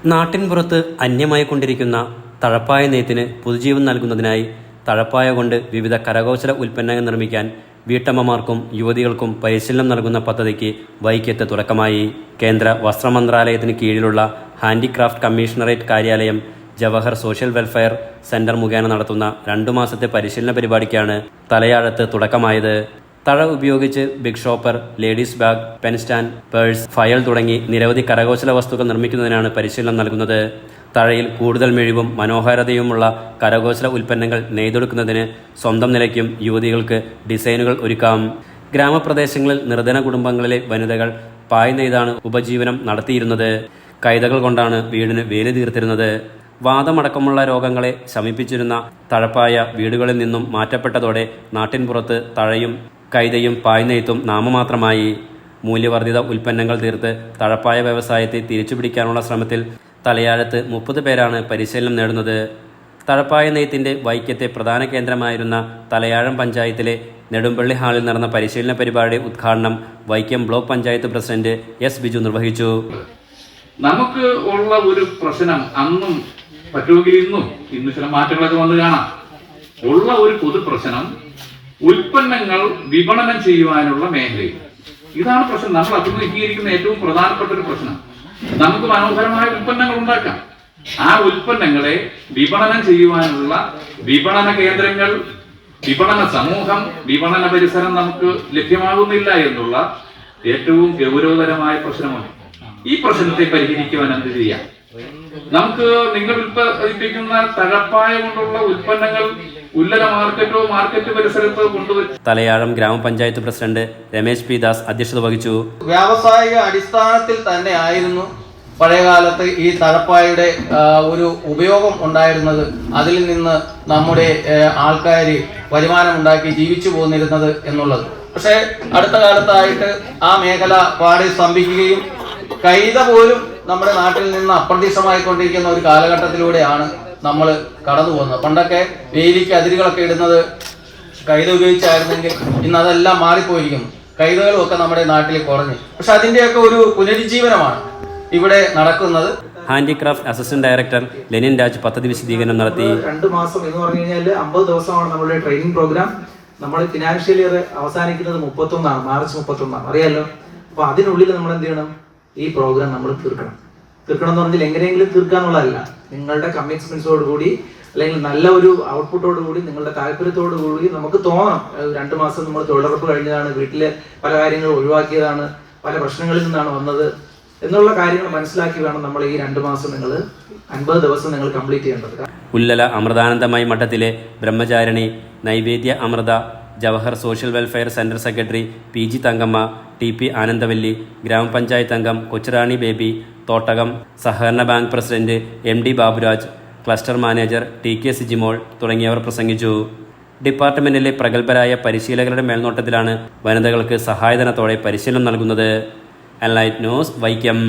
നാട്ടിൻപുറത്ത് അന്യമായിക്കൊണ്ടിരിക്കുന്ന തഴപ്പായ നെയ്ത്തിന് പുതുജീവൻ നൽകുന്നതിനായി തഴപ്പായ കൊണ്ട് വിവിധ കരകൗശല ഉൽപ്പന്നങ്ങൾ നിർമ്മിക്കാൻ വീട്ടമ്മമാർക്കും യുവതികൾക്കും പരിശീലനം നൽകുന്ന പദ്ധതിക്ക് വൈക്കത്ത് തുടക്കമായി. കേന്ദ്ര വസ്ത്രമന്ത്രാലയത്തിന് കീഴിലുള്ള ഹാൻഡിക്രാഫ്റ്റ് കമ്മീഷണറേറ്റ് കാര്യാലയം ജവഹർ സോഷ്യൽ വെൽഫെയർ സെന്റർ മുഖേന നടത്തുന്ന 2 മാസത്തെ പരിശീലന പരിപാടിക്കാണ് തലയാഴത്ത് തുടക്കമായത്. തഴ ഉപയോഗിച്ച് big shopper, ladies bag, pen stand, purse, file തുടങ്ങി നിരവധി കരകൗശല വസ്തുക്കൾ നിർമ്മിക്കുന്നതിനാണ് പരിശീലനം നൽകുന്നത്. തഴയിൽ കൂടുതൽ മിഴിവും മനോഹാരിതയുമുള്ള കരകൗശല ഉൽപ്പന്നങ്ങൾ നെയ്തെടുക്കുന്നതിന് സ്വന്തം നിലയ്ക്കും യുവതികൾക്ക് ഡിസൈനുകൾ ഒരുക്കാം. ഗ്രാമപ്രദേശങ്ങളിൽ നിർധന കുടുംബങ്ങളിലെ വനിതകൾ പായ് നെയ്താണ് ഉപജീവനം നടത്തിയിരുന്നത്. കൈതകൾ കൊണ്ടാണ് വീടിന് വേലി തീർത്തിരുന്നത്. വാദമടക്കമുള്ള രോഗങ്ങളെ ശമിപ്പിച്ചിരുന്ന തഴപ്പായ വീടുകളിൽ നിന്നും മാറ്റപ്പെട്ടതോടെ നാട്ടിൻപുറത്ത് തഴയും കൈതയും പായ്നെയ്ത്തും നാമമാത്രമായി. മൂല്യവർദ്ധിത ഉൽപ്പന്നങ്ങൾ തീർത്ത് തഴപ്പായ വ്യവസായത്തെ തിരിച്ചുപിടിക്കാനുള്ള ശ്രമത്തിൽ തലയാഴത്ത് 30 പേരാണ് പരിശീലനം നേടുന്നത്. തഴപ്പായ നെയ്ത്തിന്റെ വൈക്കത്തെ പ്രധാന കേന്ദ്രമായിരുന്ന തലയാഴം പഞ്ചായത്തിലെ നെടുമ്പള്ളി ഹാളിൽ നടന്ന പരിശീലന പരിപാടി ഉദ്ഘാടനം Vaikom block panchayat president S Biju നിർവഹിച്ചു. നമുക്ക് ഉള്ള ഒരു പ്രശ്നം അന്നും പറ്റുമെങ്കിൽ ഇന്ന് ചില മാറ്റങ്ങളൊക്കെ വന്ന് കാണാം. ഉള്ള ഒരു പൊതു പ്രശ്നം ഉൽപ്പന്നങ്ങൾ വിപണനം ചെയ്യുവാനുള്ള മേഖലയിൽ. ഇതാണ് പ്രശ്നം. നമ്മൾ അഭിമുഖീകരിക്കുന്ന ഏറ്റവും പ്രധാനപ്പെട്ട ഒരു പ്രശ്നം. നമുക്ക് മനോഹരമായ ഉൽപ്പന്നങ്ങൾ ഉണ്ടാക്കാം. ആ ഉൽപ്പന്നങ്ങളെ വിപണനം ചെയ്യുവാനുള്ള വിപണന കേന്ദ്രങ്ങൾ, വിപണന സമൂഹം, വിപണന പരിസരം നമുക്ക് ലഭ്യമാകുന്നില്ല എന്നുള്ള ഏറ്റവും ഗൗരവതരമായ പ്രശ്നമാണ്. ഈ പ്രശ്നത്തെ പരിഹരിക്കുവാൻ എന്ത് ചെയ്യാം? നമുക്ക് നിങ്ങൾ ഉൽപ്പാദിപ്പിക്കുന്ന തഴപ്പായ കൊണ്ടുള്ള ഉൽപ്പന്നങ്ങൾ ഉല്ലല മാർക്കറ്റ് പരിസരത്ത് കൊണ്ടുവരും. തലയാഴം ഗ്രാമപഞ്ചായത്ത് പ്രസിഡന്റ് രമേശ് പി ദാസ് അധ്യക്ഷത വഹിച്ചു. വ്യാവസായിക അടിസ്ഥാനത്തിൽ തന്നെ ആയിരുന്നു പഴയകാലത്ത് ഈ തഴപ്പായുടെ ഒരു ഉപയോഗം ഉണ്ടായിരുന്നത്. അതിൽ നിന്ന് നമ്മുടെ ആൾക്കാർ വരുമാനം ഉണ്ടാക്കി ജീവിച്ചു പോന്നിരുന്നത് എന്നുള്ളത്. പക്ഷേ അടുത്ത കാലത്തായിട്ട് ആ മേഖല പാടെ സ്തംഭിക്കുകയും കൈത പോലും നമ്മുടെ നാട്ടിൽ നിന്ന് അപ്രത്യക്ഷമായിക്കൊണ്ടിരിക്കുന്ന ഒരു കാലഘട്ടത്തിലൂടെയാണ് നമ്മൾ കടന്നു പോകുന്നത്. പണ്ടൊക്കെ വേലിക്ക് അതിരുകളൊക്കെ ഇടുന്നത് കൈത ഉപയോഗിച്ചായിരുന്നെങ്കിൽ ഇന്ന് അതെല്ലാം മാറിപ്പോയിരിക്കുന്നു. കൈതകളും ഒക്കെ നമ്മുടെ നാട്ടിൽ കുറഞ്ഞു. പക്ഷെ അതിന്റെയൊക്കെ ഒരു പുനരുജ്ജീവനമാണ് ഇവിടെ നടക്കുന്നത്. Handicraft assistant director Lenin Raj പദ്ധതി വിശദീകരണം നടത്തി. 2 മാസം എന്ന് പറഞ്ഞു കഴിഞ്ഞാൽ 50 ദിവസമാണ് നമ്മുടെ ട്രെയിനിങ് പ്രോഗ്രാം. നമ്മുടെ ഫിനാൻഷ്യൽ ഇയർ അവസാനിക്കുന്നത് 31 മാർച്ച് 31 അറിയാലോ. അപ്പൊ അതിനുള്ളിൽ നമ്മൾ എന്ത് ചെയ്യണം? ഈ പ്രോഗ്രാം നമ്മൾ തീർക്കണം എന്ന് പറഞ്ഞാൽ എങ്ങനെയെങ്കിലും തീർക്കാന്നുള്ളതല്ല. നിങ്ങളുടെ കമ്മിറ്റ്മെന്റ്സോട് കൂടി അല്ലെങ്കിൽ നല്ല ഒരു ഔട്ട്പുട്ടോട് കൂടി നിങ്ങളുടെ താല്പര്യത്തോടു കൂടി നമുക്ക് തോന്നണം. 2 മാസം നമ്മൾ തൊഴിലുറപ്പ് കഴിഞ്ഞതാണ്, വീട്ടിലെ പല കാര്യങ്ങളും ഒഴിവാക്കിയതാണ്, പല പ്രശ്നങ്ങളിൽ നിന്നാണ് വന്നത് എന്നുള്ള കാര്യങ്ങൾ മനസ്സിലാക്കി വേണം നമ്മൾ ഈ 2 മാസം നിങ്ങൾ 50 ദിവസം നിങ്ങൾ കംപ്ലീറ്റ് ചെയ്യേണ്ടത്. ഉല്ലല അമൃതാനന്ദമയി മഠത്തിലെ ബ്രഹ്മചാരിണി Naivedya Amrita Jawahar social welfare centre secretary PG Thankamma, TP Anandavalli, ഗ്രാമപഞ്ചായത്ത് അംഗം കൊച്ചുറാണി ബേബി, തോട്ടകം സഹകരണ bank president MD Baburaj, cluster manager TK Sijimol തുടങ്ങിയവർ പ്രസംഗിച്ചു. ഡിപ്പാർട്ട്മെന്റിലെ പ്രഗത്ഭരായ പരിശീലകരുടെ മേൽനോട്ടത്തിലാണ് വനിതകൾക്ക് സഹായധനത്തോടെ പരിശീലനം നൽകുന്നത്. Enlight news Vaikom.